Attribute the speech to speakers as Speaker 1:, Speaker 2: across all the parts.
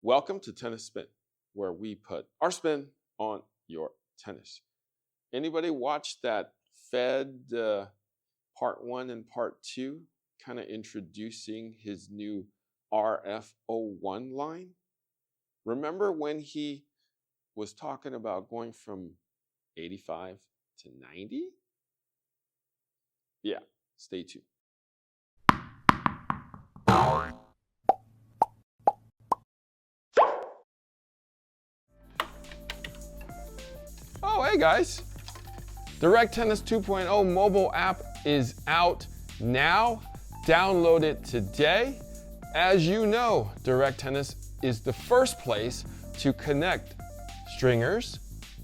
Speaker 1: Welcome to Tennis Spin, where we put our spin on your tennis. Anybody watch that Fed part 1 and part 2, kind of introducing his new RF01 line? Remember when he was talking about going from 85 to 90? Yeah, stay tuned. Oh, hey guys. Direct Tennis 2.0 mobile app is out now. Download it today. As you know, Direct Tennis is the first place to connect stringers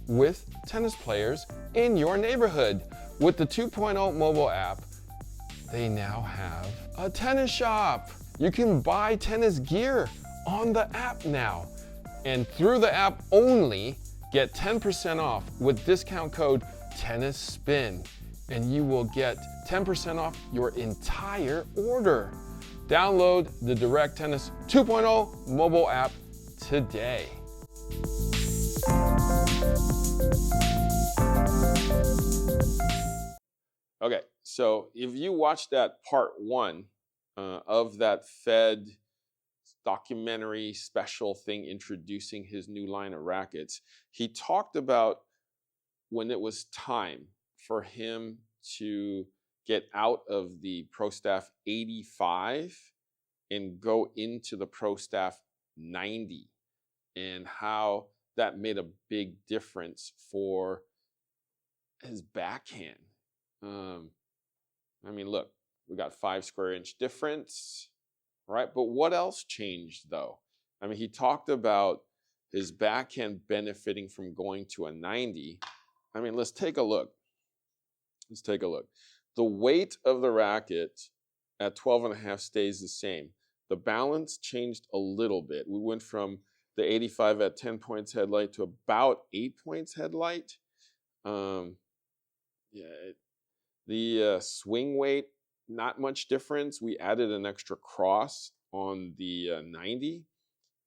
Speaker 1: with tennis players in your neighborhood. With the 2.0 mobile app, they now have a tennis shop. You can buy tennis gear on the app now. And through the app only, get 10% off with discount code TennisSpin, and you will get 10% off your entire order. Download the Direct Tennis 2.0 mobile app today. Okay, so if you watch that part 1 of that Fed documentary special thing introducing his new line of rackets, he talked about when it was time for him to get out of the Pro Staff 85 and go into the Pro Staff 90, and how that made a big difference for his backhand. I mean, look, we got 5 square inch difference. Right, but what else changed though? I mean, he talked about his backhand benefiting from going to a 90. I mean, let's take a look. The weight of the racket at 12.5 stays the same. The balance changed a little bit. We went from the 85 at 10 points headlight to about 8 points headlight. The swing weight, not much difference. We added an extra cross on the 90,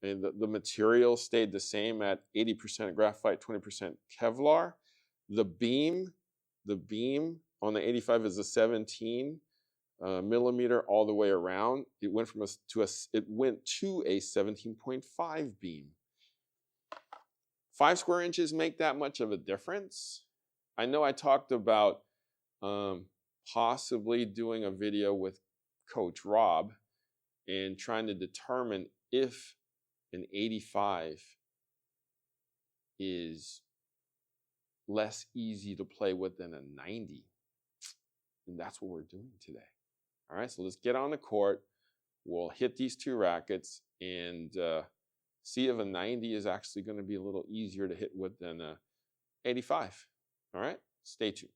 Speaker 1: and the material stayed the same at 80% graphite, 20% Kevlar. The beam on the 85 is a 17 millimeter all the way around. It went to a 17.5 beam. 5 square inches make that much of a difference? I know I talked about possibly doing a video with Coach Rob and trying to determine if an 85 is less easy to play with than a 90. And that's what we're doing today. All right, so let's get on the court. We'll hit these 2 rackets and see if a 90 is actually going to be a little easier to hit with than a 85. All right, stay tuned.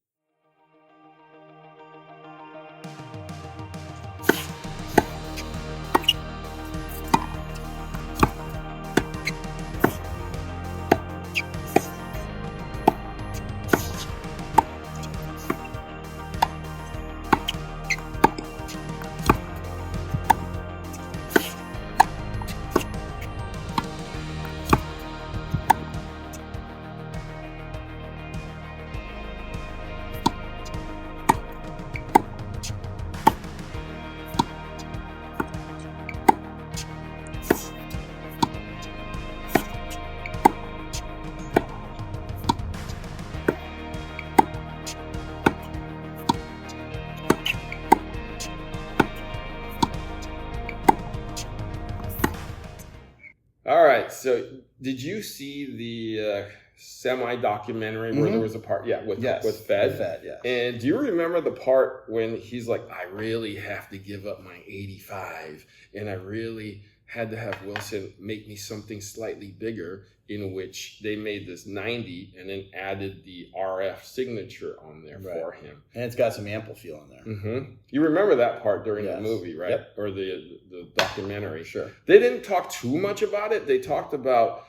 Speaker 1: All right, so did you see the semi-documentary where there was a part, with Fed?
Speaker 2: With Fed, yes.
Speaker 1: And do you remember the part when he's like, I really have to give up my 85, and I really had to have Wilson make me something slightly bigger, in which they made this 90 and then added the RF signature on there for him.
Speaker 2: And it's got some ample feel in there.
Speaker 1: Mm-hmm. You remember that part during the movie, right?
Speaker 2: Yep.
Speaker 1: Or the documentary.
Speaker 2: Sure.
Speaker 1: They didn't talk too much about it. They talked about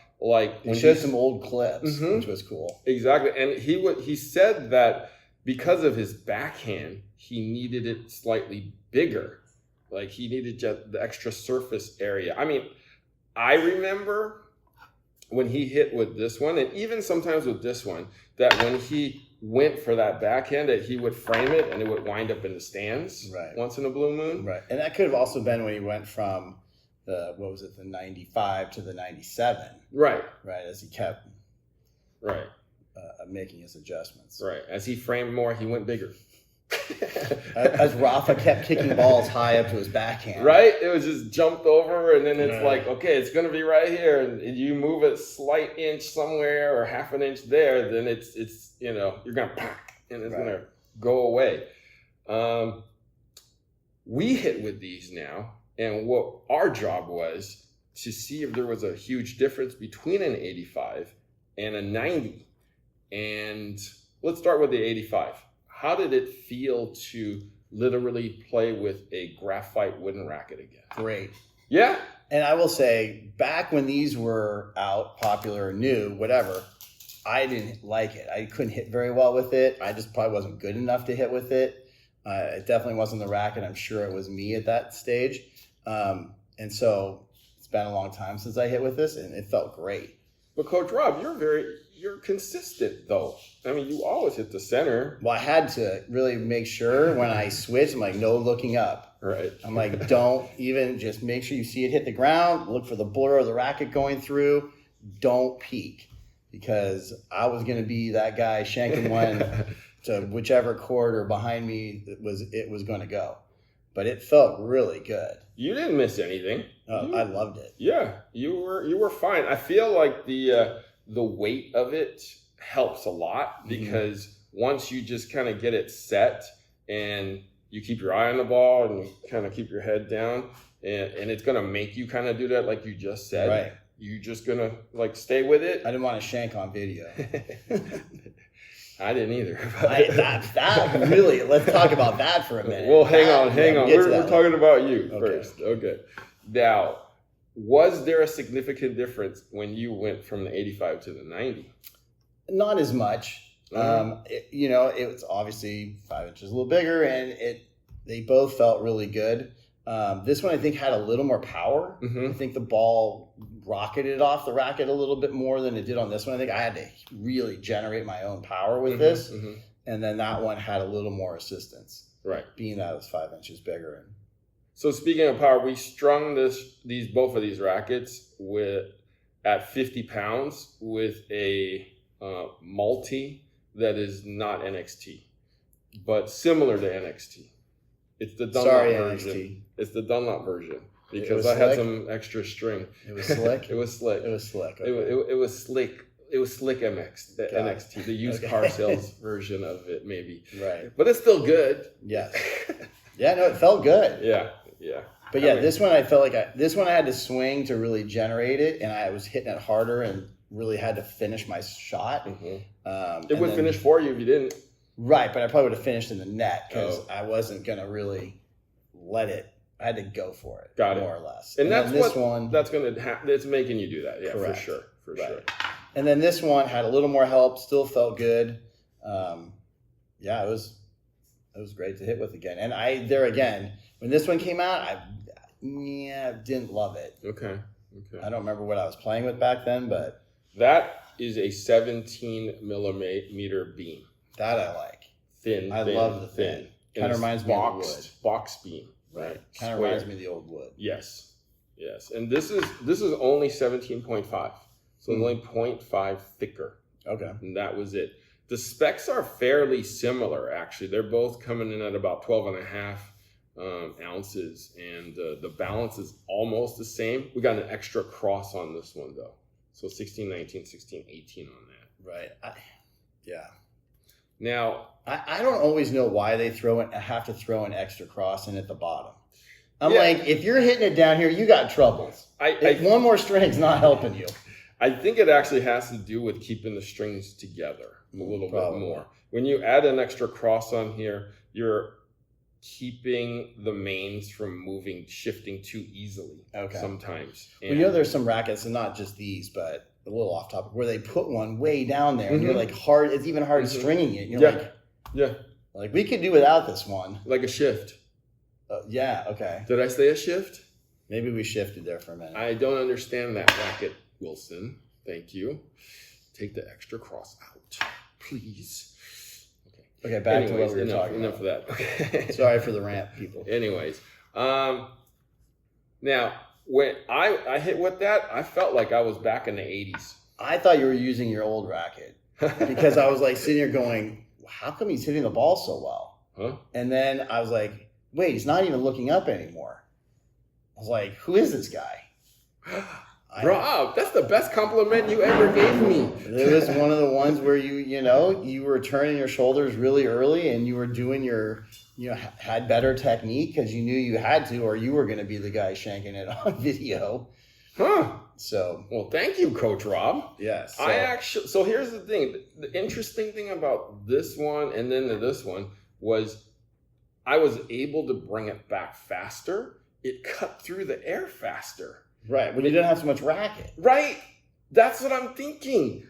Speaker 2: He showed some old clips, which was cool.
Speaker 1: Exactly. And he said that because of his backhand, he needed it slightly bigger. Like he needed just the extra surface area. I mean, I remember when he hit with this one, and even sometimes with this one, that when he went for that backhand, that he would frame it and it would wind up in the stands once in a blue moon.
Speaker 2: Right. And that could have also been when he went from the 95 to the 97.
Speaker 1: Right.
Speaker 2: Right, as he kept making his adjustments.
Speaker 1: Right. As he framed more, he went bigger.
Speaker 2: As Rafa kept kicking balls high up to his backhand.
Speaker 1: Right? It was just jumped over, and then it's like, okay, it's going to be right here. And you move a slight inch somewhere or half an inch there, then it's you're going to pack, and it's going to go away. We hit with these now, and what our job was to see if there was a huge difference between an 85 and a 90. And let's start with the 85. How did it feel to literally play with a graphite wooden racket again?
Speaker 2: Great.
Speaker 1: Yeah?
Speaker 2: And I will say, back when these were out, popular, new, whatever, I didn't like it. I couldn't hit very well with it. I just probably wasn't good enough to hit with it. It definitely wasn't the racket. I'm sure it was me at that stage. And so it's been a long time since I hit with this, and it felt great.
Speaker 1: But Coach Rob, you're consistent though. I mean, you always hit the center.
Speaker 2: Well, I had to really make sure when I switched, I'm like, no looking up.
Speaker 1: Right.
Speaker 2: I'm like, don't even, just make sure you see it hit the ground. Look for the blur of the racket going through. Don't peek, because I was going to be that guy shanking one to whichever court or behind me it was going to go. But it felt really good.
Speaker 1: You didn't miss anything.
Speaker 2: I loved it.
Speaker 1: Yeah, you were fine. I feel like the weight of it helps a lot, because once you just kind of get it set and you keep your eye on the ball and you kind of keep your head down, and it's going to make you kind of do that like you just said.
Speaker 2: Right.
Speaker 1: You're just going to like stay with it.
Speaker 2: I didn't want to shank on video.
Speaker 1: I didn't either.
Speaker 2: That really, let's talk about that for a minute.
Speaker 1: Well, hang on. We're talking about you
Speaker 2: Okay.
Speaker 1: first. Okay. Now, was there a significant difference when you went from the 85 to the 90?
Speaker 2: Not as much. It was obviously 5 inches a little bigger, and they both felt really good. This one I think had a little more power. I think the ball rocketed off the racket a little bit more than it did on this one. I think I had to really generate my own power with this, and then that one had a little more assistance.
Speaker 1: Right,
Speaker 2: being that it was 5 inches bigger.
Speaker 1: So speaking of power, we strung both of these rackets at 50 pounds with a multi that is not NXT, but similar to NXT. It's the Dunlop version.
Speaker 2: NXT.
Speaker 1: It's the Dunlop version, because I had some extra string.
Speaker 2: It was slick.
Speaker 1: It was slick.
Speaker 2: It was slick. Okay.
Speaker 1: It was slick. It was slick MX, the NXT, the used car sales version of it, maybe.
Speaker 2: Right.
Speaker 1: But it's still good.
Speaker 2: Yes. Yeah. No, it felt good.
Speaker 1: Yeah.
Speaker 2: But this one I felt like I had to swing to really generate it, and I was hitting it harder and really had to finish my shot.
Speaker 1: It would finish for you if you didn't.
Speaker 2: Right, but I probably would have finished in the net, because I wasn't going to really let it. I had to go for it.
Speaker 1: Got it.
Speaker 2: More or less.
Speaker 1: And that's it's making you do that. Yeah, correct. For sure.
Speaker 2: And then this one had a little more help, still felt good. It was great to hit with again. And when this one came out, I didn't love it.
Speaker 1: Okay.
Speaker 2: I don't remember what I was playing with back then, but
Speaker 1: that is a 17 millimeter beam.
Speaker 2: That I like.
Speaker 1: Thin.
Speaker 2: I love the thin. Kind of reminds me of the wood.
Speaker 1: Box beam. Right.
Speaker 2: Kind of reminds me of the old wood.
Speaker 1: Yes. And this is only 17.5. So it's only 0.5 thicker.
Speaker 2: Okay.
Speaker 1: And that was it. The specs are fairly similar, actually. They're both coming in at about 12.5 ounces, and the balance is almost the same. We got an extra cross on this one, though. So 16-19, 16-18 on that.
Speaker 2: Right.
Speaker 1: Now,
Speaker 2: I don't always know why they have to throw an extra cross in at the bottom. I'm like, if you're hitting it down here, you got troubles. One more string's not helping you.
Speaker 1: I think it actually has to do with keeping the strings together a little bit more. When you add an extra cross on here, you're keeping the mains from shifting too easily sometimes. And
Speaker 2: there's some rackets, and not just these, but a little off topic, where they put one way down there, and you're like it's even hard stringing it. You're like we could do without this one.
Speaker 1: Like a shift.
Speaker 2: Okay.
Speaker 1: Did I say a shift?
Speaker 2: Maybe we shifted there for a minute.
Speaker 1: I don't understand that racket, Wilson. Thank you. Take the extra cross out, please.
Speaker 2: Okay, back to what we were talking
Speaker 1: enough
Speaker 2: about.
Speaker 1: of that. Okay.
Speaker 2: Sorry for the rant, people.
Speaker 1: Anyways, now when I hit with that, I felt like I was back in the 80s.
Speaker 2: I thought you were using your old racket because I was like sitting here going, how come he's hitting the ball so well?
Speaker 1: Huh?
Speaker 2: And then I was like, wait, he's not even looking up anymore. I was like, who is this guy?
Speaker 1: Rob, that's the best compliment you ever gave me.
Speaker 2: It was one of the ones where you were turning your shoulders really early and you were doing had better technique because you knew you had to, or you were going to be the guy shanking it on video.
Speaker 1: Huh.
Speaker 2: So,
Speaker 1: well, thank you, Coach Rob.
Speaker 2: Yes.
Speaker 1: So here's the thing. The interesting thing about this one and then this one was I was able to bring it back faster. It cut through the air faster.
Speaker 2: Right, when you didn't have so much racket.
Speaker 1: Right. That's what I'm thinking.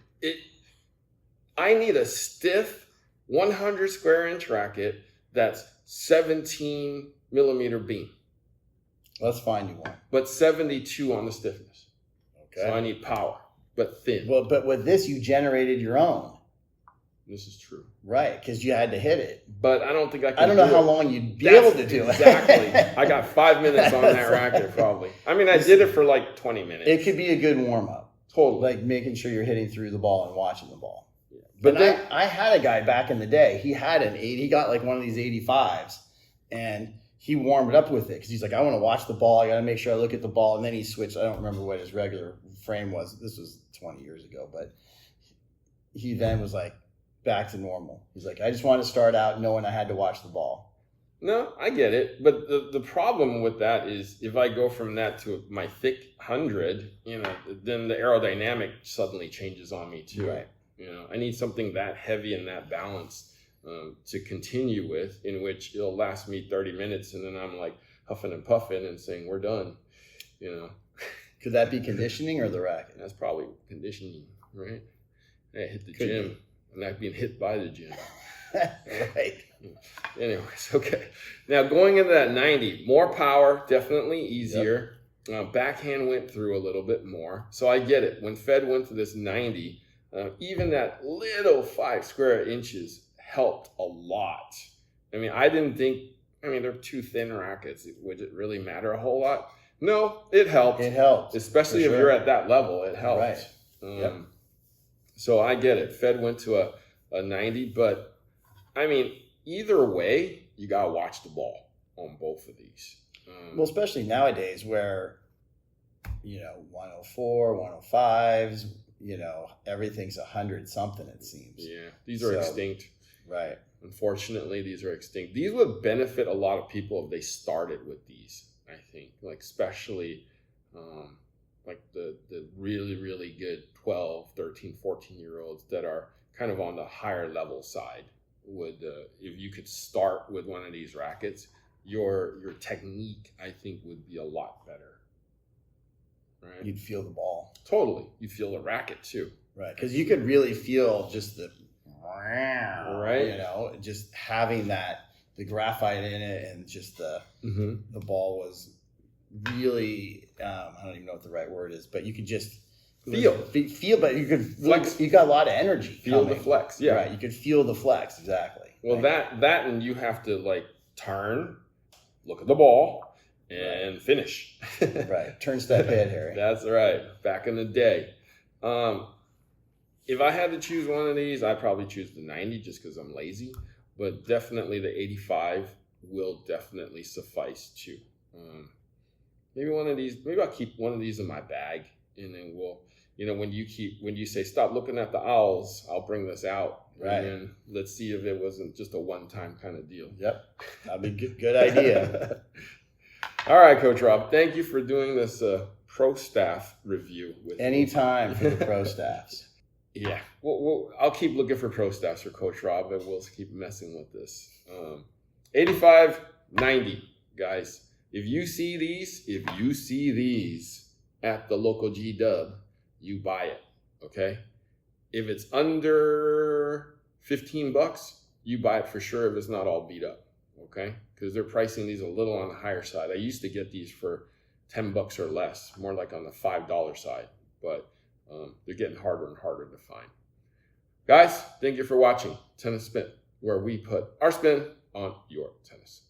Speaker 1: I need a stiff 100 square inch racket that's 17 millimeter beam.
Speaker 2: Let's find you one.
Speaker 1: But 72 on the stiffness.
Speaker 2: Okay.
Speaker 1: So I need power, but thin.
Speaker 2: Well, but with this, you generated your own.
Speaker 1: This is true.
Speaker 2: Right, because you had to hit it.
Speaker 1: But I don't think I can.
Speaker 2: I don't know how long you'd be able to do it.
Speaker 1: Exactly. I got 5 minutes on that racket, probably. I mean, I did it for like 20 minutes.
Speaker 2: It could be a good warm-up.
Speaker 1: Totally.
Speaker 2: Like making sure you're hitting through the ball and watching the ball.
Speaker 1: Yeah.
Speaker 2: But then I had a guy back in the day. He had he got like one of these 85s, and he warmed up with it because he's like, I want to watch the ball. I got to make sure I look at the ball. And then he switched. I don't remember what his regular frame was. This was 20 years ago. But he then was like, back to normal. He's like, I just wanted to start out knowing I had to watch the ball.
Speaker 1: No, I get it. But the problem with that is if I go from that to my thick 100, then the aerodynamic suddenly changes on me too.
Speaker 2: Right.
Speaker 1: I need something that heavy and that balanced to continue with, in which it'll last me 30 minutes and then I'm like huffing and puffing and saying, we're done.
Speaker 2: Could that be conditioning or the racket?
Speaker 1: That's probably conditioning, right? I hit the gym. I'm not being hit by the gym.
Speaker 2: Right.
Speaker 1: Anyways, okay. Now going into that 90, more power, definitely easier. Yep. Backhand went through a little bit more. So I get it. When Fed went to this 90, even that little 5 square inches helped a lot. I mean, they're too thin rackets. Would it really matter a whole lot? No, it helped.
Speaker 2: It helped.
Speaker 1: Especially if you're at that level, it helped.
Speaker 2: Right. Yep.
Speaker 1: So I get it. Fed went to a 90, but I mean, either way, you got to watch the ball on both of these.
Speaker 2: Well, especially nowadays where, 104, 105s, everything's 100 something, it seems.
Speaker 1: Yeah, these are extinct.
Speaker 2: Right.
Speaker 1: Unfortunately, these are extinct. These would benefit a lot of people if they started with these, I think. Like, especially like the really, really good 12, 13, 14-year-olds that are kind of on the higher level side would, if you could start with one of these rackets, your technique, I think, would be a lot better. Right?
Speaker 2: You'd feel the ball.
Speaker 1: Totally. You feel the racket too.
Speaker 2: Right. Because you could really feel just the,
Speaker 1: right?
Speaker 2: Just having the graphite in it, and just the ball was really, I don't even know what the right word is, but you could just feel, but you could flex. You got a lot of energy.
Speaker 1: Feel the flex. Yeah.
Speaker 2: Right. You could feel the flex. Exactly.
Speaker 1: Well, that and you have to like turn, look at the ball, and finish.
Speaker 2: Right. Turn, step, hit, Harry.
Speaker 1: That's right. Back in the day. If I had to choose one of these, I'd probably choose the 90 just because I'm lazy. But definitely the 85 will definitely suffice too. Maybe one of these. Maybe I'll keep one of these in my bag, and then we'll. When you say stop looking at the owls, I'll bring this out.
Speaker 2: Right.
Speaker 1: And then let's see if it wasn't just a one-time kind of deal.
Speaker 2: Yep. That'd be good idea.
Speaker 1: All right, Coach Rob. Thank you for doing this pro staff review with me.
Speaker 2: Anytime for the pro staffs.
Speaker 1: Yeah. I'll keep looking for pro staffs for Coach Rob, and we'll keep messing with this. 85, 90, guys. If you see these at the local G-Dub, you buy it, okay? If it's under $15, you buy it for sure if it's not all beat up, okay? Because they're pricing these a little on the higher side. I used to get these for $10 or less, more like on the $5 side. But they're getting harder and harder to find. Guys, thank you for watching Tennis Spin, where we put our spin on your tennis.